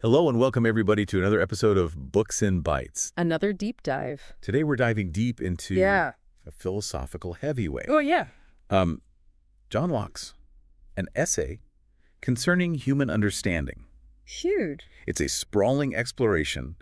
Hello and welcome everybody to another episode of Books in Bytes. Another deep dive. Today we're diving deep into Yeah. a philosophical heavyweight. Oh, yeah. John Locke's An Essay Concerning Human Understanding. Huge. It's a sprawling exploration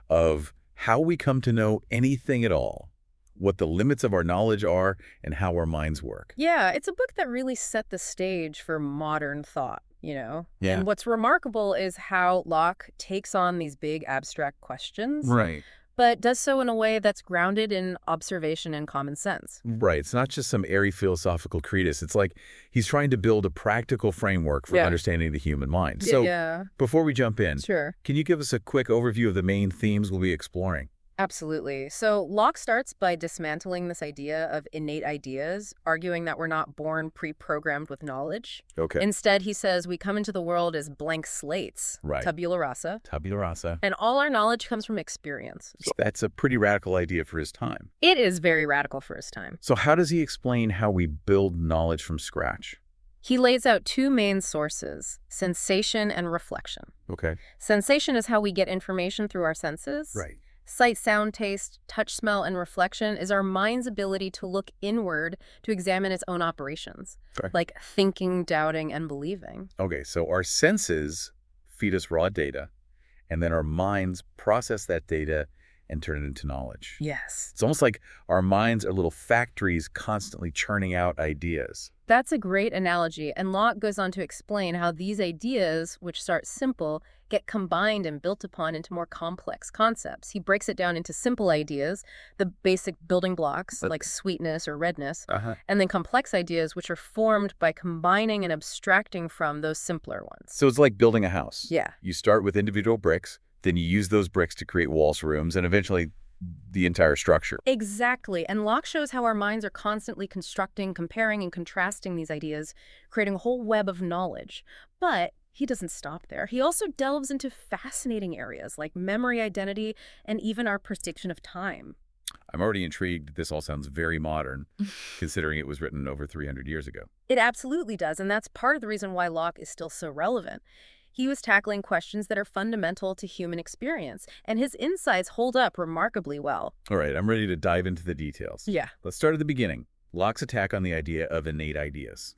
of how we come to know anything at all, what the limits of our knowledge are, and how our minds work. Yeah, it's a book that really set the stage for modern thought, you know? Yeah. And what's remarkable is how Locke takes on these big abstract questions, Right. but does so in a way that's grounded in observation and common sense. Right. It's not just some airy philosophical treatise. It's like he's trying to build a practical framework for Yeah. understanding the human mind. So Yeah, before we jump in, sure. can you give us a quick overview of the main themes we'll be exploring? Absolutely. So Locke starts by dismantling this idea of innate ideas, arguing that we're not born pre-programmed with knowledge. Okay. Instead, he says we come into the world as blank slates, Right. tabula rasa, Tabula rasa. and all our knowledge comes from experience. That's a pretty radical idea for his time. It is very radical for his time. So how does he explain how we build knowledge from scratch? He lays out two main sources, sensation and reflection. Okay. Sensation is how we get information through our senses. Right. Sight, sound, taste, touch, smell, and reflection is our mind's ability to look inward to examine its own operations, Okay. like thinking, doubting, and believing. Okay, so our senses feed us raw data, and then our minds process that data and turn it into knowledge. Yes. It's almost like our minds are little factories constantly churning out ideas. That's a great analogy, and Locke goes on to explain how these ideas, which start simple, get combined and built upon into more complex concepts. He breaks it down into simple ideas, the basic building blocks like sweetness or redness, and then complex ideas which are formed by combining and abstracting from those simpler ones. So it's like building a house. Yeah. You start with individual bricks, then you use those bricks to create walls, rooms, and eventually the entire structure. Exactly. And Locke shows how our minds are constantly constructing, comparing, and contrasting these ideas, creating a whole web of knowledge. But he doesn't stop there. He also delves into fascinating areas like memory, identity, and even our perception of time. I'm already intrigued. This all sounds very modern, considering it was written over 300 years ago. It absolutely does, and that's part of the reason why Locke is still so relevant. He was tackling questions that are fundamental to human experience, and his insights hold up remarkably well. All right, I'm ready to dive into the details. Yeah. Let's start at the beginning. Locke's attack on the idea of innate ideas.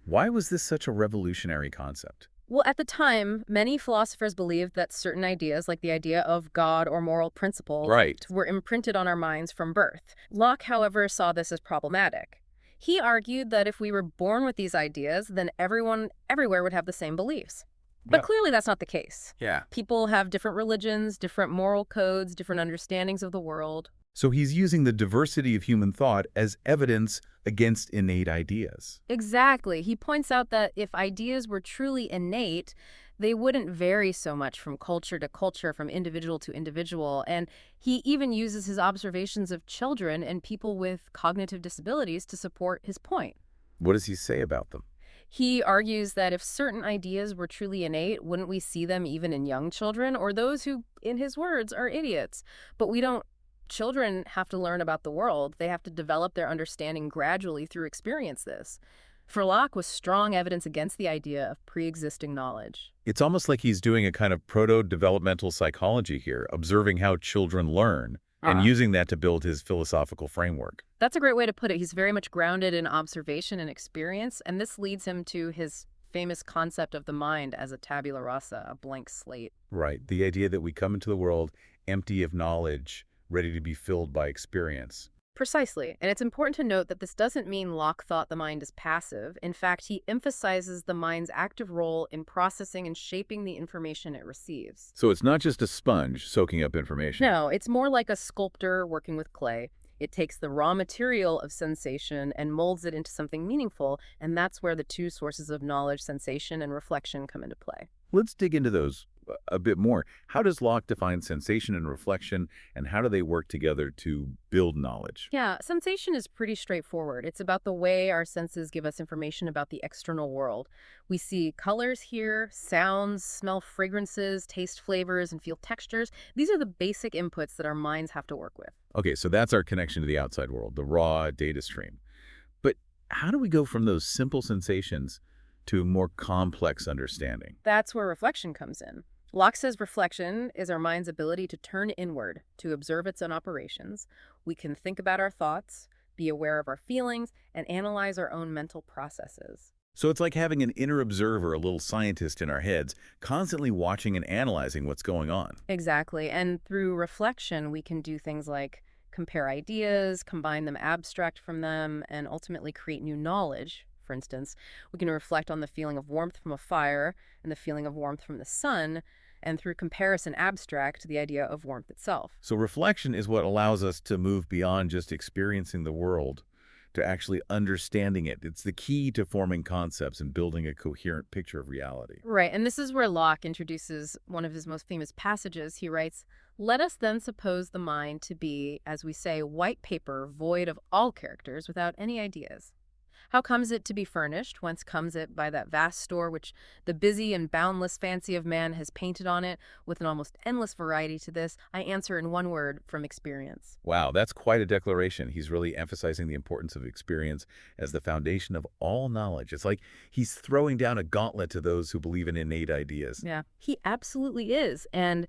Why was this such a revolutionary concept? Well, at the time, many philosophers believed that certain ideas, like the idea of God or moral principles, Right. were imprinted on our minds from birth. Locke, however, saw this as problematic. He argued that if we were born with these ideas, then everyone everywhere would have the same beliefs. But Yeah. clearly that's not the case. Yeah. People have different religions, different moral codes, different understandings of the world. So he's using the diversity of human thought as evidence against innate ideas. Exactly. He points out that if ideas were truly innate, they wouldn't vary so much from culture to culture, from individual to individual. And he even uses his observations of children and people with cognitive disabilities to support his point. What does he say about them? He argues that if certain ideas were truly innate, wouldn't we see them even in young children or those who, in his words, are idiots? But we don't. Children have to learn about the world. They have to develop their understanding gradually through experience this. For Locke was strong evidence against the idea of pre-existing knowledge. It's almost like he's doing a kind of proto-developmental psychology here, observing how children learn and using that to build his philosophical framework. That's a great way to put it. He's very much grounded in observation and experience, and this leads him to his famous concept of the mind as a tabula rasa, a blank slate. Right. The idea that we come into the world empty of knowledge, ready to be filled by experience. Precisely. And it's important to note that this doesn't mean Locke thought the mind is passive. In fact, he emphasizes the mind's active role in processing and shaping the information it receives. So it's not just a sponge soaking up information. No, it's more like a sculptor working with clay. It takes the raw material of sensation and molds it into something meaningful, and that's where the two sources of knowledge, sensation, and reflection come into play. Let's dig into those a bit more. How does Locke define sensation and reflection, and how do they work together to build knowledge? Yeah, sensation is pretty straightforward. It's about the way our senses give us information about the external world. We see colors here, sounds, smell fragrances, taste flavors, and feel textures. These are the basic inputs that our minds have to work with. Okay, so that's our connection to the outside world, the raw data stream. But how do we go from those simple sensations to more complex understanding? That's where reflection comes in. Locke says reflection is our mind's ability to turn inward, to observe its own operations. We can think about our thoughts, be aware of our feelings, and analyze our own mental processes. So it's like having an inner observer, a little scientist in our heads, constantly watching and analyzing what's going on. Exactly. And through reflection, we can do things like compare ideas, combine them, abstract from them, and ultimately create new knowledge. For instance, we can reflect on the feeling of warmth from a fire and the feeling of warmth from the sun, and through comparison, abstract the idea of warmth itself. So reflection is what allows us to move beyond just experiencing the world to actually understanding it. It's the key to forming concepts and building a coherent picture of reality. Right, and this is where Locke introduces one of his most famous passages. He writes, "Let us then suppose the mind to be, as we say, white paper void of all characters, without any ideas. How comes it to be furnished? Whence comes it by that vast store which the busy and boundless fancy of man has painted on it, with an almost endless variety to this? I answer in one word, from experience." Wow, that's quite a declaration. He's really emphasizing the importance of experience as the foundation of all knowledge. It's like he's throwing down a gauntlet to those who believe in innate ideas. Yeah, he absolutely is. And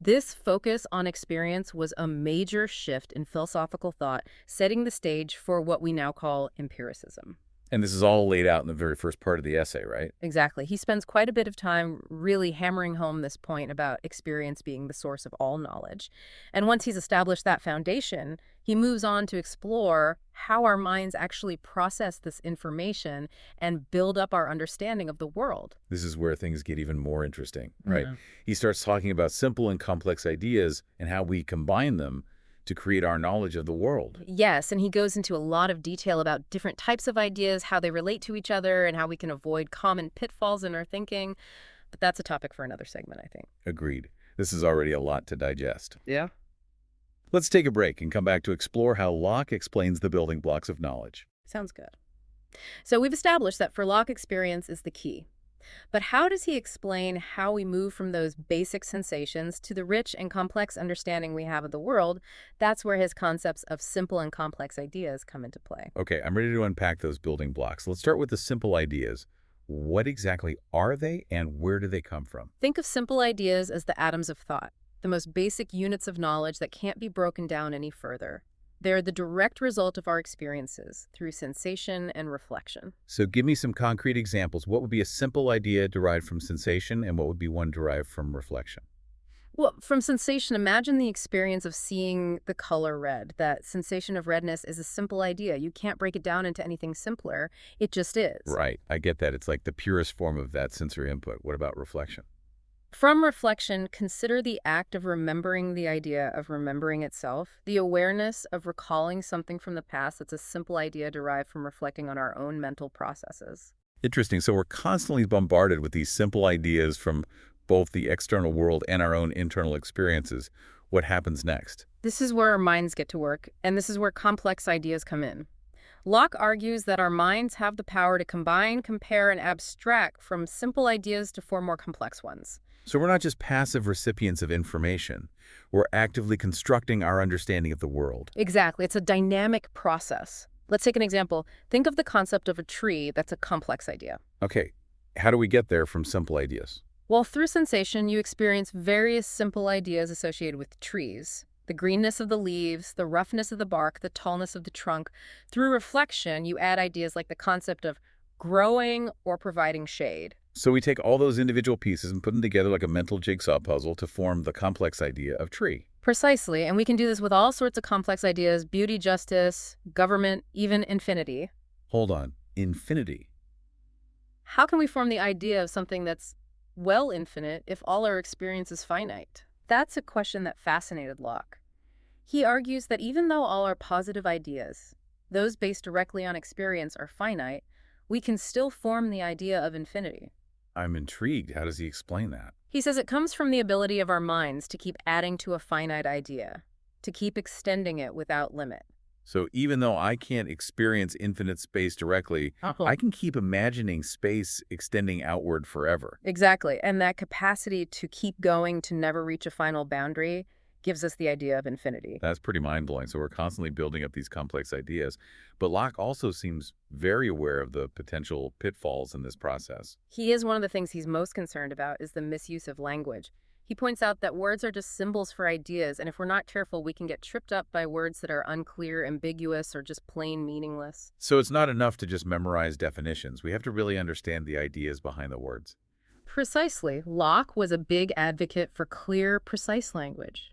this focus on experience was a major shift in philosophical thought, setting the stage for what we now call empiricism. And this is all laid out in the very first part of the essay, right? Exactly. He spends quite a bit of time really hammering home this point about experience being the source of all knowledge. And once he's established that foundation, he moves on to explore how our minds actually process this information and build up our understanding of the world. This is where things get even more interesting, right? Yeah. He starts talking about simple and complex ideas and how we combine them to create our knowledge of the world. Yes, and he goes into a lot of detail about different types of ideas, how they relate to each other, and how we can avoid common pitfalls in our thinking. But that's a topic for another segment, I think. Agreed. This is already a lot to digest. Yeah. Let's take a break and come back to explore how Locke explains the building blocks of knowledge. Sounds good. So we've established that for Locke, experience is the key. But how does he explain how we move from those basic sensations to the rich and complex understanding we have of the world? That's where his concepts of simple and complex ideas come into play. Okay, I'm ready to unpack those building blocks. Let's start with the simple ideas. What exactly are they and where do they come from? Think of simple ideas as the atoms of thought, the most basic units of knowledge that can't be broken down any further. They're the direct result of our experiences through sensation and reflection. So give me some concrete examples. What would be a simple idea derived from sensation and what would be one derived from reflection? Well, from sensation, imagine the experience of seeing the color red. That sensation of redness is a simple idea. You can't break it down into anything simpler. It just is. Right, I get that. It's like the purest form of that sensory input. What about reflection? From reflection, consider the act of remembering the idea of remembering itself, the awareness of recalling something from the past that's a simple idea derived from reflecting on our own mental processes. Interesting. So we're constantly bombarded with these simple ideas from both the external world and our own internal experiences. What happens next? This is where our minds get to work, and this is where complex ideas come in. Locke argues that our minds have the power to combine, compare, and abstract from simple ideas to form more complex ones. So we're not just passive recipients of information. We're actively constructing our understanding of the world. Exactly. It's a dynamic process. Let's take an example. Think of the concept of a tree that's a complex idea. Okay, how do we get there from simple ideas? Well, through sensation, you experience various simple ideas associated with trees. The greenness of the leaves, the roughness of the bark, the tallness of the trunk. Through reflection, you add ideas like the concept of growing or providing shade. So we take all those individual pieces and put them together like a mental jigsaw puzzle to form the complex idea of tree. Precisely, and we can do this with all sorts of complex ideas: beauty, justice, government, even infinity. Hold on, infinity. How can we form the idea of something that's, well, infinite if all our experience is finite? That's a question that fascinated Locke. He argues that even though all our positive ideas, those based directly on experience, are finite, we can still form the idea of infinity. I'm intrigued. How does he explain that? He says it comes from the ability of our minds to keep adding to a finite idea, to keep extending it without limit. So even though I can't experience infinite space directly, I can keep imagining space extending outward forever. Exactly, and that capacity to keep going, to never reach a final boundary, gives us the idea of infinity. That's pretty mind-blowing. So we're constantly building up these complex ideas. But Locke also seems very aware of the potential pitfalls in this process. He is one of the things he's most concerned about is the misuse of language. He points out that words are just symbols for ideas, and if we're not careful, we can get tripped up by words that are unclear, ambiguous, or just plain meaningless. So it's not enough to just memorize definitions. We have to really understand the ideas behind the words. Precisely. Locke was a big advocate for clear, precise language.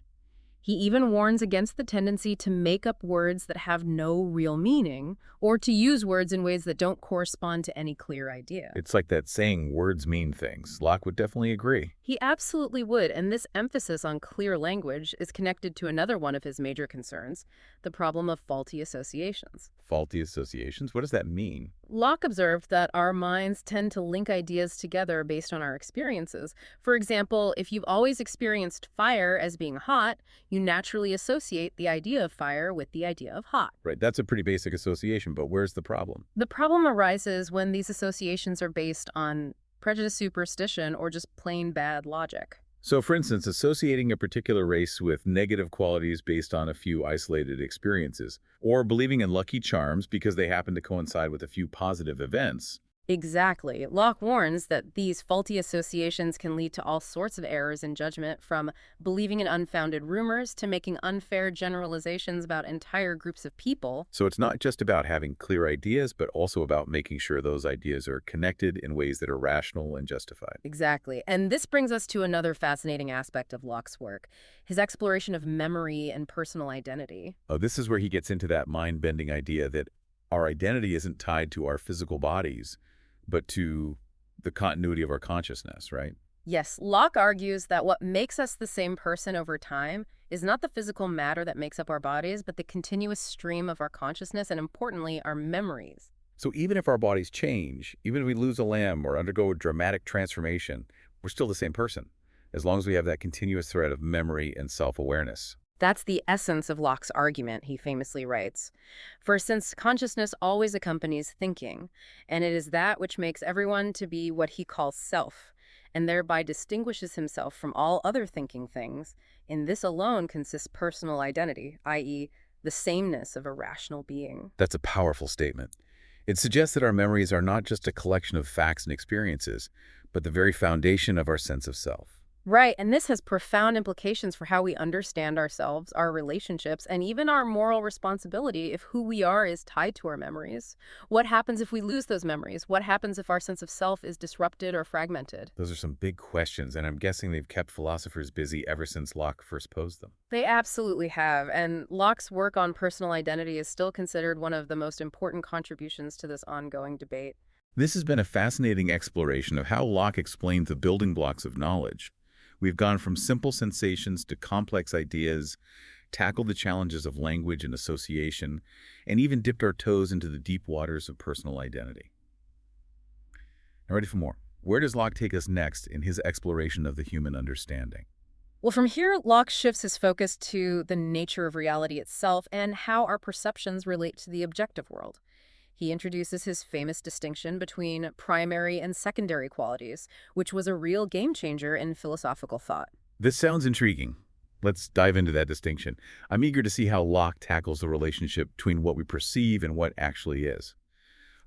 He even warns against the tendency to make up words that have no real meaning, or to use words in ways that don't correspond to any clear idea. It's like that saying, words mean things. Locke would definitely agree. He absolutely would, and this emphasis on clear language is connected to another one of his major concerns, the problem of faulty associations. Faulty associations? What does that mean? Locke observed that our minds tend to link ideas together based on our experiences. For example, if you've always experienced fire as being hot, you naturally associate the idea of fire with the idea of hot. Right, that's a pretty basic association, but where's the problem? The problem arises when these associations are based on prejudice, superstition, or just plain bad logic. So, for instance, associating a particular race with negative qualities based on a few isolated experiences, or believing in lucky charms because they happen to coincide with a few positive events. Exactly. Locke warns that these faulty associations can lead to all sorts of errors in judgment, from believing in unfounded rumors to making unfair generalizations about entire groups of people. So it's not just about having clear ideas, but also about making sure those ideas are connected in ways that are rational and justified. Exactly. And this brings us to another fascinating aspect of Locke's work, his exploration of memory and personal identity. Oh, this is where he gets into that mind-bending idea that our identity isn't tied to our physical bodies, but to the continuity of our consciousness, right? Yes, Locke argues that what makes us the same person over time is not the physical matter that makes up our bodies, but the continuous stream of our consciousness and, importantly, our memories. So even if our bodies change, even if we lose a limb or undergo a dramatic transformation, we're still the same person, as long as we have that continuous thread of memory and self-awareness. That's the essence of Locke's argument, he famously writes. For since consciousness always accompanies thinking, and it is that which makes everyone to be what he calls self, and thereby distinguishes himself from all other thinking things, in this alone consists personal identity, i.e., the sameness of a rational being. That's a powerful statement. It suggests that our memories are not just a collection of facts and experiences, but the very foundation of our sense of self. Right, and this has profound implications for how we understand ourselves, our relationships, and even our moral responsibility if who we are is tied to our memories. What happens if we lose those memories? What happens if our sense of self is disrupted or fragmented? Those are some big questions, and I'm guessing they've kept philosophers busy ever since Locke first posed them. They absolutely have, and Locke's work on personal identity is still considered one of the most important contributions to this ongoing debate. This has been a fascinating exploration of how Locke explained the building blocks of knowledge. We've gone from simple sensations to complex ideas, tackled the challenges of language and association, and even dipped our toes into the deep waters of personal identity. Now, ready for more? Where does Locke take us next in his exploration of the human understanding? Well, from here, Locke shifts his focus to the nature of reality itself and how our perceptions relate to the objective world. He introduces his famous distinction between primary and secondary qualities, which was a real game changer in philosophical thought. This sounds intriguing. Let's dive into that distinction. I'm eager to see how Locke tackles the relationship between what we perceive and what actually is.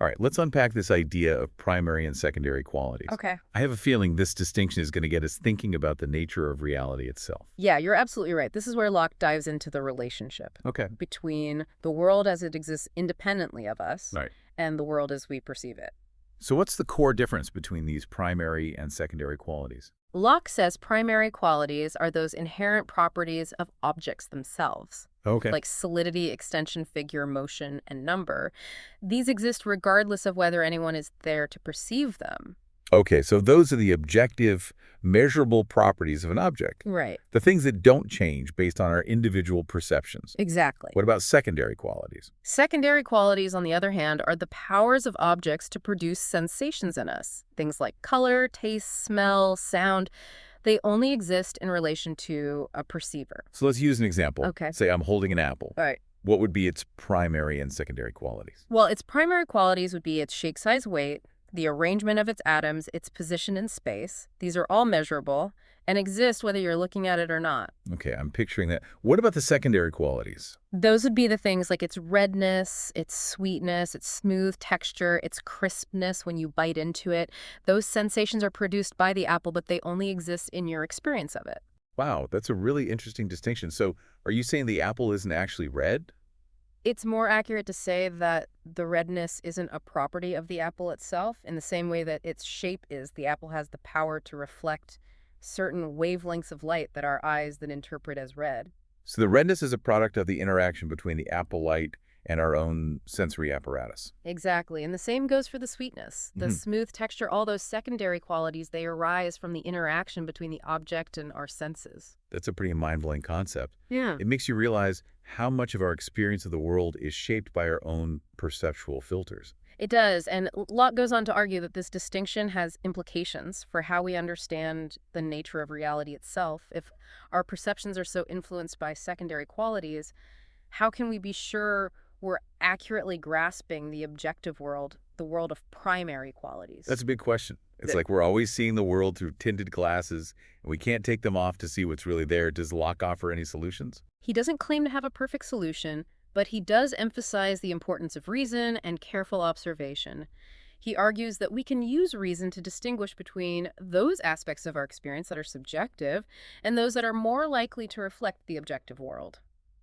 All right, let's unpack this idea of primary and secondary qualities. Okay. I have a feeling this distinction is going to get us thinking about the nature of reality itself. Yeah, you're absolutely right. This is where Locke dives into the relationship Okay. between the world as it exists independently of us Right. and the world as we perceive it. So what's the core difference between these primary and secondary qualities? Locke says primary qualities are those inherent properties of objects themselves, Okay. like solidity, extension, figure, motion, and number. These exist regardless of whether anyone is there to perceive them. Okay, so those are the objective, measurable properties of an object. Right. The things that don't change based on our individual perceptions. Exactly. What about secondary qualities? Secondary qualities, on the other hand, are the powers of objects to produce sensations in us. Things like color, taste, smell, sound. They only exist in relation to a perceiver. So let's use an example. Okay. Say I'm holding an apple. All right. What would be its primary and secondary qualities? Well, its primary qualities would be its shape, size, weight, the arrangement of its atoms, its position in space. These are all measurable and exist whether you're looking at it or not. Okay, I'm picturing that. What about the secondary qualities? Those would be the things like its redness, its sweetness, its smooth texture, its crispness when you bite into it. Those sensations are produced by the apple, but they only exist in your experience of it. Wow, that's a really interesting distinction. So are you saying the apple isn't actually red? It's more accurate to say that the redness isn't a property of the apple itself in the same way that its shape is. The apple has the power to reflect certain wavelengths of light that our eyes then interpret as red. So the redness is a product of the interaction between the apple light and our own sensory apparatus. Exactly. And the same goes for the sweetness. The Mhm. smooth texture, all those secondary qualities, they arise from the interaction between the object and our senses. That's a pretty mind-blowing concept. Yeah. It makes you realize how much of our experience of the world is shaped by our own perceptual filters. It does, and Locke goes on to argue that this distinction has implications for how we understand the nature of reality itself. If our perceptions are so influenced by secondary qualities, how can we be sure we're accurately grasping the objective world, the world of primary qualities? That's a big question. It's Th- like we're always seeing the world through tinted glasses, and we can't take them off to see what's really there. Does Locke offer any solutions? He doesn't claim to have a perfect solution, but he does emphasize the importance of reason and careful observation. He argues that we can use reason to distinguish between those aspects of our experience that are subjective and those that are more likely to reflect the objective world.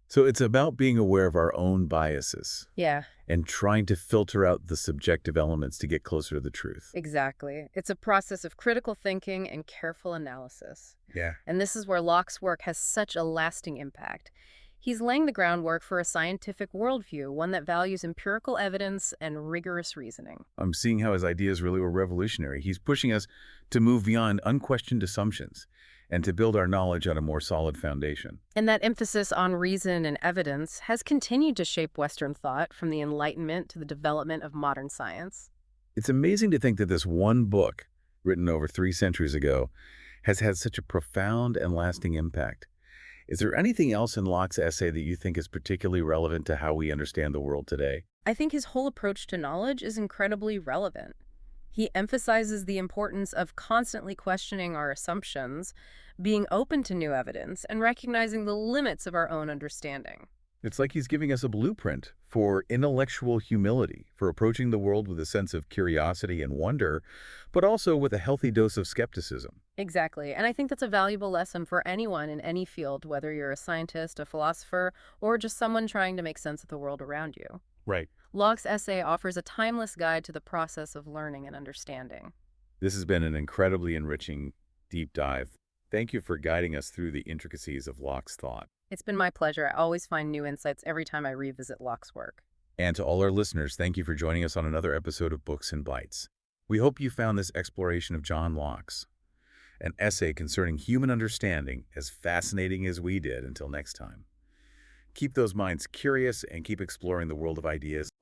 So it's about being aware of our own biases Yeah, and trying to filter out the subjective elements to get closer to the truth. exactly. It's a process of critical thinking and careful analysis. Yeah. And this is where Locke's work has such a lasting impact. He's laying the groundwork for a scientific worldview, one that values empirical evidence and rigorous reasoning. I'm seeing how his ideas really were revolutionary. He's pushing us to move beyond unquestioned assumptions and to build our knowledge on a more solid foundation. And that emphasis on reason and evidence has continued to shape Western thought from the Enlightenment to the development of modern science. It's amazing to think that this one book, written over 3 centuries ago, has had such a profound and lasting impact. Is there anything else in Locke's essay that you think is particularly relevant to how we understand the world today? I think his whole approach to knowledge is incredibly relevant. He emphasizes the importance of constantly questioning our assumptions, being open to new evidence, and recognizing the limits of our own understanding. It's like he's giving us a blueprint for intellectual humility, for approaching the world with a sense of curiosity and wonder, but also with a healthy dose of skepticism. Exactly. And I think that's a valuable lesson for anyone in any field, whether you're a scientist, a philosopher, or just someone trying to make sense of the world around you. Right. Locke's essay offers a timeless guide to the process of learning and understanding. This has been an incredibly enriching deep dive. Thank you for guiding us through the intricacies of Locke's thought. It's been my pleasure. I always find new insights every time I revisit Locke's work. And to all our listeners, thank you for joining us on another episode of Books and Bytes. We hope you found this exploration of John Locke's, an essay concerning human understanding, as fascinating as we did. Until next time, keep those minds curious and keep exploring the world of ideas.